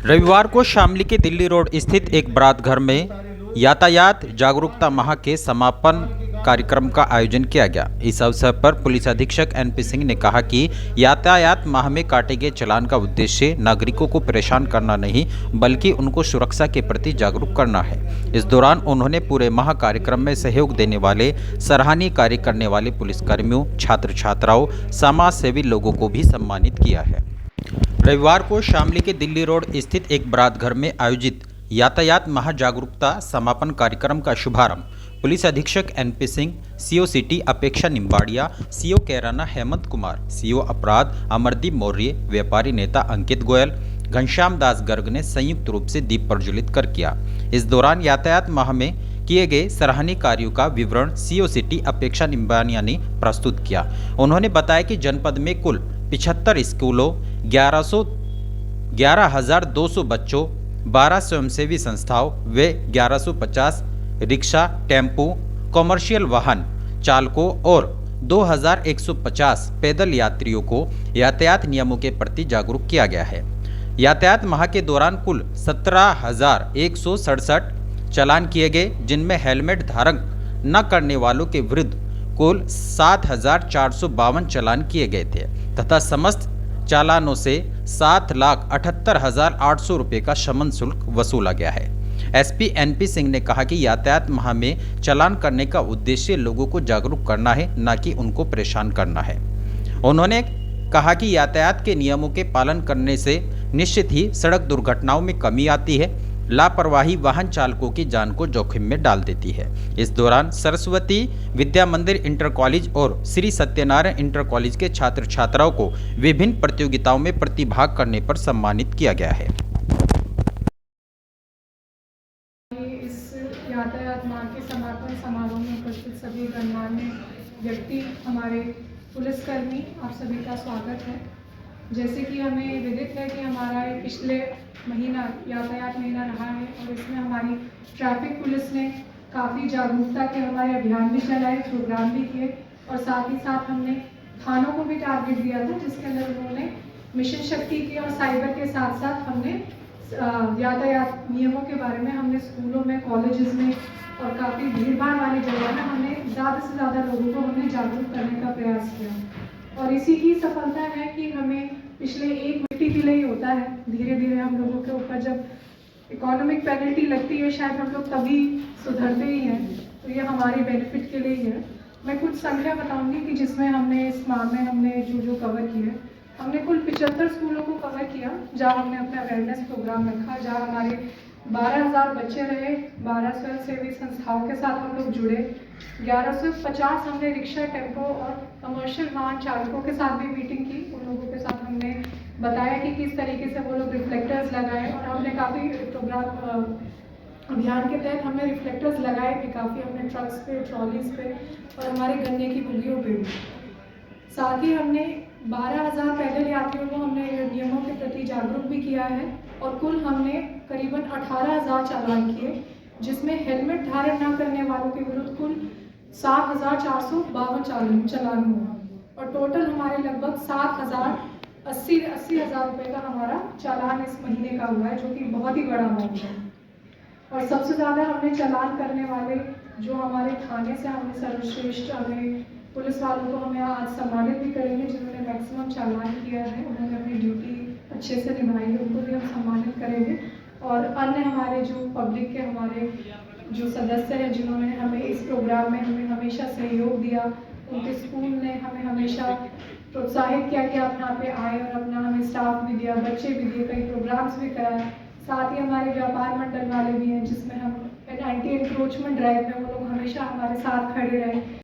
रविवार को शामली के दिल्ली रोड स्थित एक बारात घर में यातायात जागरूकता माह के समापन कार्यक्रम का आयोजन किया गया। इस अवसर पर पुलिस अधीक्षक एनपी सिंह ने कहा कि यातायात माह में काटे गए चालान का उद्देश्य नागरिकों को परेशान करना नहीं बल्कि उनको सुरक्षा के प्रति जागरूक करना है। इस दौरान उन्होंने पूरे माह कार्यक्रम में सहयोग देने वाले, सराहनीय कार्य करने वाले पुलिसकर्मियों, छात्र छात्राओं, समाज सेवी लोगों को भी सम्मानित किया है। रविवार को शामली के दिल्ली रोड स्थित एक बारात घर में आयोजित यातायात माह जागरूकता समापन कार्यक्रम का शुभारंभ पुलिस अधीक्षक एनपी सिंह, सीओ सिटी अपेक्षा निम्बाड़िया, सीओ कैराना हेमंत कुमार, सीओ अपराध अमरदीप मौर्य, व्यापारी नेता अंकित गोयल, घनश्याम दास गर्ग ने संयुक्त रूप से दीप प्रज्वलित कर किया। इस दौरान यातायात माह में किए गए सराहनीय कार्यों का विवरण सीओ सिटी अपेक्षा निम्बाड़िया ने प्रस्तुत किया। उन्होंने बताया कि जनपद में कुल 75 स्कूलों, 11,200 बच्चों, 12 स्वयंसेवी संस्थाओं व 1150 रिक्शा, टेम्पो, कॉमर्शियल वाहन चालकों और 2150 पैदल यात्रियों को यातायात नियमों के प्रति जागरूक किया गया है। यातायात माह के दौरान कुल 17,167 चालान किए गए, जिनमें हेलमेट धारण न करने वालों के विरुद्ध कुल 7,452 चालान किए गए थे तथा समस्त चालानों से 7,78,800 रुपये का शमन शुल्क वसूला गया है। एसपी एनपी सिंह ने कहा कि यातायात माह में चालान करने का उद्देश्य लोगों को जागरूक करना है, न कि उनको परेशान करना है। उन्होंने कहा कि यातायात के नियमों के पालन करने से निश्चित ही सड़क दुर्घटनाओं में कमी आती है। लापरवाही वाहन चालकों की जान को जोखिम में डाल देती है। इस दौरान सरस्वती विद्या मंदिर इंटर कॉलेज और श्री सत्यनारायण इंटर कॉलेज के छात्र छात्राओं को विभिन्न प्रतियोगिताओं में प्रतिभाग करने पर सम्मानित किया गया है। इस यातायात माह के समापन समारोह में उपस्थित सभी गणमान्य व्यक्ति, हमारे पुलिसकर्मी, आप सभी का स्वागत है। जैसे कि हमें विदित है कि हमारा पिछले महीना यातायात महीना रहा है और इसमें हमारी ट्रैफिक पुलिस ने काफ़ी जागरूकता के हमारे अभियान भी चलाए, प्रोग्राम भी किए और साथ ही साथ हमने थानों को भी टारगेट दिया था, जिसके अंदर उन्होंने मिशन शक्ति की और साइबर के साथ साथ हमने यातायात नियमों के बारे में हमने स्कूलों में, कॉलेजेस में और काफ़ी भीड़भाड़ वाली जगह में हमने ज़्यादा से ज़्यादा लोगों को हमने जागरूक करने का प्रयास किया और इसी की सफलता है कि हमें पिछले एक मिट्टी के लिए ही होता है। धीरे धीरे हम लोगों के ऊपर जब इकोनॉमिक पेनल्टी लगती है, शायद हम लोग तभी सुधरते ही हैं, तो ये हमारे बेनिफिट के लिए ही है। मैं कुछ संख्या बताऊंगी कि जिसमें हमने इस माह में हमने जो कवर किया, हमने कुल 75 स्कूलों को कवर किया जहाँ हमने अपना अवेयरनेस प्रोग्राम रखा, जहाँ हमारे 12,000 बच्चे रहे, 12 स्वयंसेवी संस्थाओं के साथ हम लोग जुड़े, 1150 हमने रिक्शा, टेम्पो और कमर्शियल वाहन चालकों के साथ भी मीटिंग की। उन लोगों के साथ हमने बताया कि किस तरीके से वो लोग रिफ्लेक्टर्स लगाए और हमने काफ़ी प्रोग्राम अभियान के तहत हमने रिफ्लेक्टर्स लगाए भी काफ़ी, हमने ट्रक्स पे, ट्रॉलीज पे और हमारे गन्ने की बोलियों पे भी। साथ ही हमने 12,000 पैदल यात्रियों को हमने नियमों के प्रति जागरूक भी किया है और कुल हमने करीबन 18,000 चालान किए, जिसमें हेलमेट धारण न करने वालों के विरुद्ध कुल 7,452 चालान हुआ और टोटल हमारे लगभग 80,000 रुपये का हमारा चालान इस महीने का हुआ है, जो कि बहुत ही बड़ा अमाउंट है। और सबसे ज़्यादा हमने चालान करने वाले जो हमारे थाने से हमने सर्वश्रेष्ठ हमें पुलिस वालों को हमें आज सम्मानित भी करेंगे, जिन्होंने मैक्सिमम चालान किया है, उन्होंने अपनी ड्यूटी अच्छे से निभाई है, उनको भी हम सम्मानित करेंगे। और अन्य हमारे जो पब्लिक के हमारे जो सदस्य हैं, जिन्होंने हमें इस प्रोग्राम में हमें हमेशा सहयोग दिया, उनके स्कूल ने हमें हमेशा प्रोत्साहित किया कि आप यहाँ पे आए और अपना हमें स्टाफ भी दिया, बच्चे भी दिए, कई प्रोग्राम्स भी कराए। साथ ही हमारे व्यापार मंडल वाले भी हैं, जिसमें हम एंटी एनक्रोचमेंट ड्राइव में वो लोग हमेशा हमारे साथ खड़े रहे।